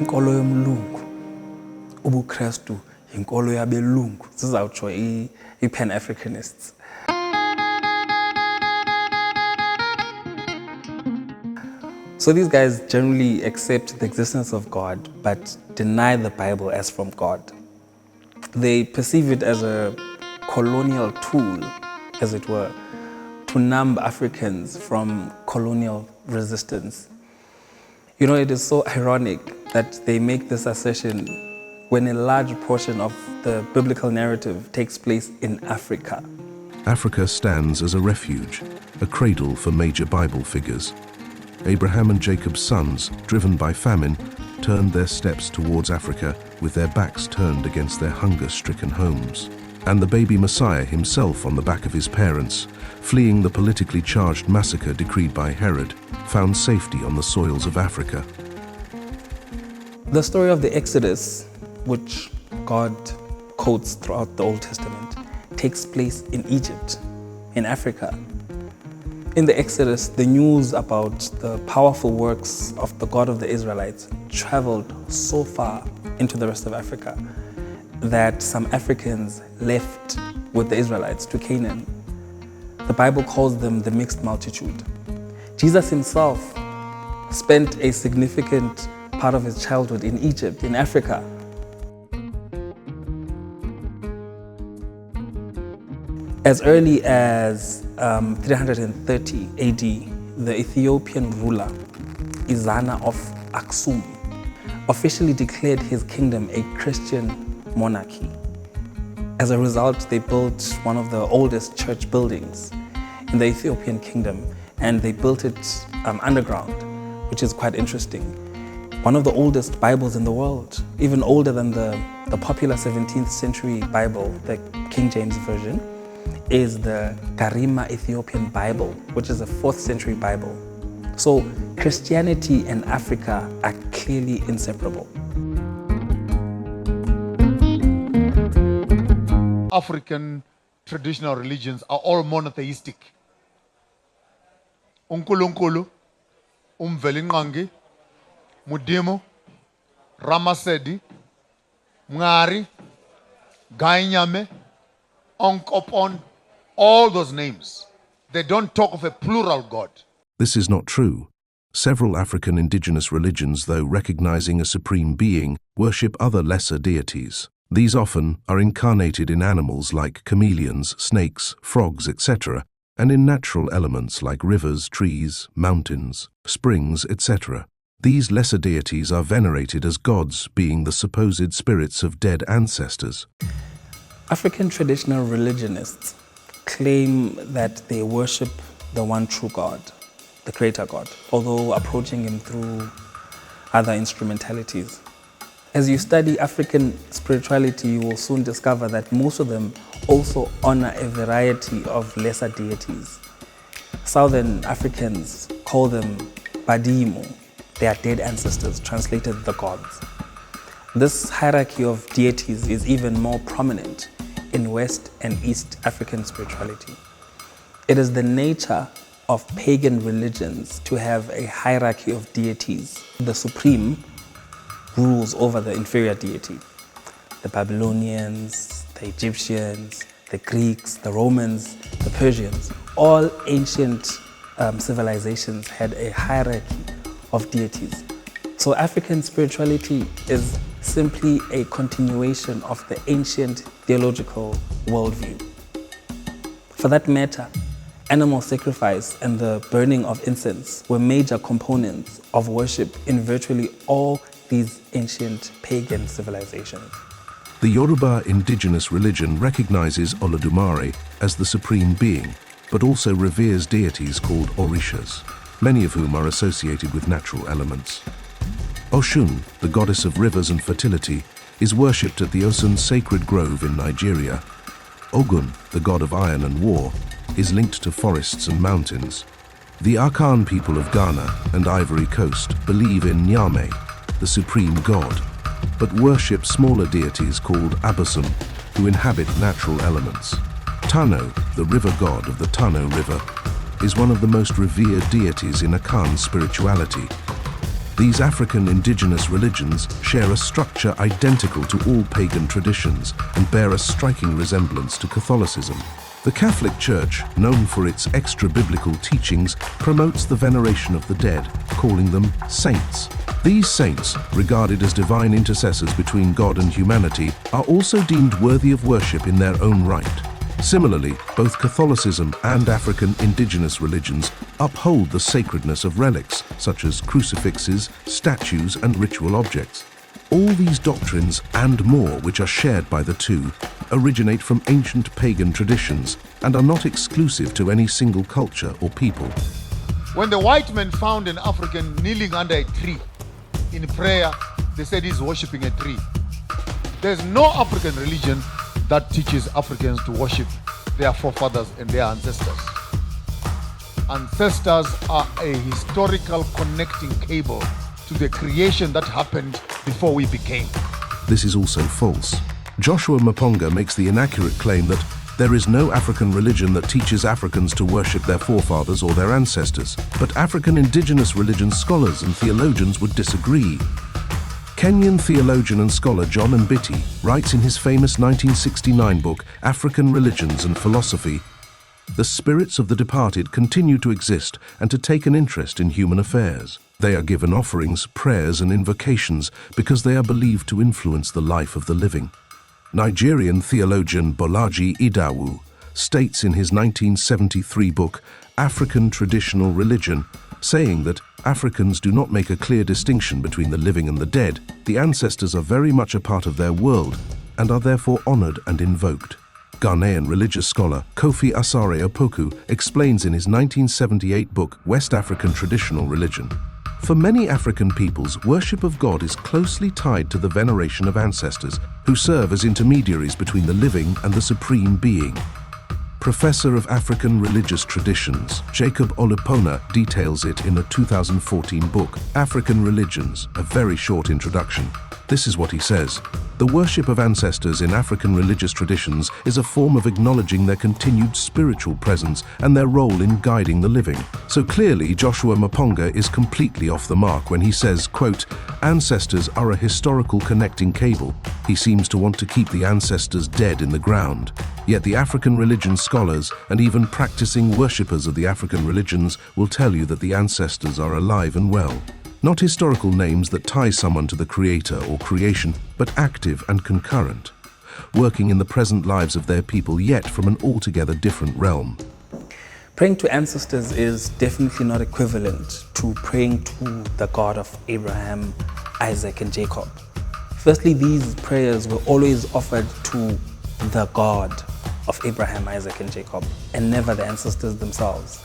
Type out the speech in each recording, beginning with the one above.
inkolo yomlungu, ubuKrestu inkolo yabelungu, sizawutsho i-Pan-Africanists. So these guys generally accept the existence of God, but deny the Bible as from God. They perceive it as a colonial tool, as it were, to numb Africans from colonial resistance. You know, it is so ironic that they make this assertion when a large portion of the biblical narrative takes place in Africa. Africa stands as a refuge, a cradle for major Bible figures. Abraham and Jacob's sons, driven by famine, turned their steps towards Africa with their backs turned against their hunger-stricken homes. And the baby Messiah himself on the back of his parents, fleeing the politically charged massacre decreed by Herod, found safety on the soils of Africa. The story of the Exodus, which God quotes throughout the Old Testament, takes place in Egypt, in Africa. In the Exodus, the news about the powerful works of the God of the Israelites traveled so far into the rest of Africa that some Africans left with the Israelites to Canaan. The Bible calls them the mixed multitude. Jesus himself spent a significant part of his childhood in Egypt, in Africa. As early as 330 AD, the Ethiopian ruler, Izana of Aksum, officially declared his kingdom a Christian monarchy. As a result, they built one of the oldest church buildings in the Ethiopian kingdom, and they built it underground, which is quite interesting. One of the oldest Bibles in the world, even older than the popular 17th century Bible, the King James Version, is the Karima Ethiopian Bible, which is a 4th century Bible. So Christianity and Africa are clearly inseparable. African traditional religions are all monotheistic. uNkulunkulu, uMvelinqangi, Mudimu, Ramasedi, Mngari, Gainyame, Onkopon, all those names. They don't talk of a plural God. This is not true. Several African indigenous religions, though recognizing a supreme being, worship other lesser deities. These often are incarnated in animals like chameleons, snakes, frogs, etc., and in natural elements like rivers, trees, mountains, springs, etc. These lesser deities are venerated as gods, being the supposed spirits of dead ancestors. African traditional religionists claim that they worship the one true God, the Creator God, although approaching him through other instrumentalities. As you study African spirituality, you will soon discover that most of them also honor a variety of lesser deities. Southern Africans call them Badimo, their dead ancestors, translated the gods. This hierarchy of deities is even more prominent in West and East African spirituality. It is the nature of pagan religions to have a hierarchy of deities. The supreme rules over the inferior deity. The Babylonians, the Egyptians, the Greeks, the Romans, the Persians, all ancient civilizations had a hierarchy of deities. So African spirituality is simply a continuation of the ancient theological worldview. For that matter, animal sacrifice and the burning of incense were major components of worship in virtually all these ancient pagan civilizations. The Yoruba indigenous religion recognizes Olodumare as the supreme being, but also reveres deities called Orishas, many of whom are associated with natural elements. Oshun, the goddess of rivers and fertility, is worshipped at the Osun sacred grove in Nigeria. Ogun, the god of iron and war, is linked to forests and mountains. The Akan people of Ghana and Ivory Coast believe in Nyame, the supreme god, but worship smaller deities called Abasum, who inhabit natural elements. Tano, the river god of the Tano River, is one of the most revered deities in Akan spirituality. These African indigenous religions share a structure identical to all pagan traditions and bear a striking resemblance to Catholicism. The Catholic Church, known for its extra-biblical teachings, promotes the veneration of the dead, calling them saints. These saints, regarded as divine intercessors between God and humanity, are also deemed worthy of worship in their own right. Similarly, both Catholicism and African indigenous religions uphold the sacredness of relics, such as crucifixes, statues, and ritual objects. All these doctrines and more which are shared by the two originate from ancient pagan traditions and are not exclusive to any single culture or people. When the white man found an African kneeling under a tree in prayer, they said he's worshipping a tree. There's no African religion that teaches Africans to worship their forefathers and their ancestors. Ancestors are a historical connecting cable to the creation that happened before we became. This is also false. Joshua Maponga makes the inaccurate claim that there is no African religion that teaches Africans to worship their forefathers or their ancestors, but African indigenous religion scholars and theologians would disagree. Kenyan theologian and scholar John Mbiti writes in his famous 1969 book, African Religions and Philosophy, "The spirits of the departed continue to exist and to take an interest in human affairs. They are given offerings, prayers, and invocations because they are believed to influence the life of the living." Nigerian theologian Bolaji Idawu states in his 1973 book, African Traditional Religion, saying that Africans do not make a clear distinction between the living and the dead. The ancestors are very much a part of their world and are therefore honored and invoked. Ghanaian religious scholar Kofi Asare Opoku explains in his 1978 book, West African Traditional Religion, "For many African peoples, worship of God is closely tied to the veneration of ancestors who serve as intermediaries between the living and the supreme being." Professor of African Religious Traditions, Jacob Olupona, details it in a 2014 book, African Religions, a very short introduction. This is what he says: "The worship of ancestors in African religious traditions is a form of acknowledging their continued spiritual presence and their role in guiding the living." So clearly, Joshua Maponga is completely off the mark when he says, quote, "Ancestors are a historical connecting cable." He seems to want to keep the ancestors dead in the ground. Yet the African religion scholars and even practicing worshippers of the African religions will tell you that the ancestors are alive and well. Not historical names that tie someone to the creator or creation, but active and concurrent, working in the present lives of their people, yet from an altogether different realm. Praying to ancestors is definitely not equivalent to praying to the God of Abraham, Isaac, and Jacob. Firstly, these prayers were always offered to the God of Abraham, Isaac, and Jacob, and never the ancestors themselves.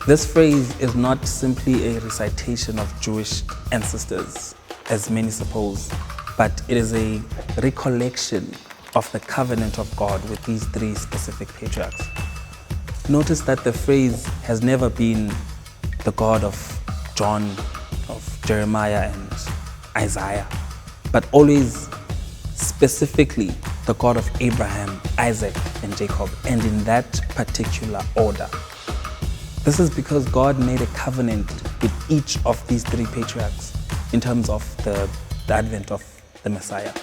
This phrase is not simply a recitation of Jewish ancestors, as many suppose, but it is a recollection of the covenant of God with these three specific patriarchs. Notice that the phrase has never been the God of John, of Jeremiah, and Isaiah, but always specifically the God of Abraham, Isaac, and Jacob, and in that particular order. This is because God made a covenant with each of these three patriarchs in terms of the advent of the Messiah.